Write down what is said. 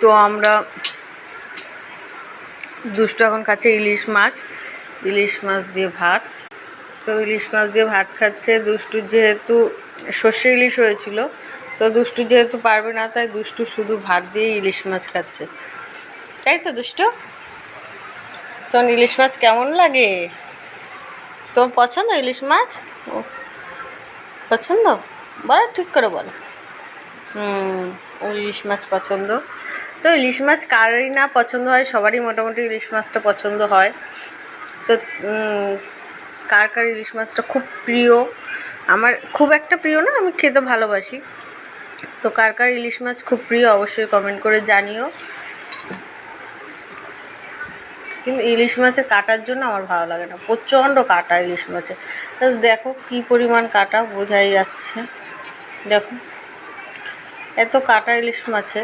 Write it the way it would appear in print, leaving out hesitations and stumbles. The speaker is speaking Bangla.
তো আমরা দুষ্টু এখন খাচ্ছে ইলিশ মাছ দিয়ে ভাত। তো ইলিশ মাছ দিয়ে ভাত খাচ্ছে। দুষ্টুর যেহেতু সর্ষে ইলিশ হয়েছিল, তো দুষ্টু যেহেতু পারবে না, তাই দুষ্টু শুধু ভাত দিয়ে ইলিশ মাছ খাচ্ছে। তাই তো দুষ্টু? তোমার ইলিশ মাছ কেমন লাগে? তোমার পছন্দ ইলিশ মাছ? পছন্দ? বলো, ঠিক করে বলো। ইলিশ মাছ পছন্দ। তো ইলিশ মাছ কারই না পছন্দ হয়, সবারই মোটামুটি ইলিশ মাছটা পছন্দ হয়। তো কার কার ইলিশ মাছটা খুব প্রিয়? আমার খুব একটা প্রিয় না, আমি খেতে ভালোবাসি। তো কার কার ইলিশ মাছ খুব প্রিয় অবশ্যই কমেন্ট করে জানিও। কিন্তু ইলিশ মাছের কাটার জন্য আমার ভালো লাগে না, প্রচণ্ড কাটা ইলিশ মাছে। দেখো কি পরিমাণ কাটা, বোঝাই যাচ্ছে। দেখো এত কাটা ইলিশ মাছে।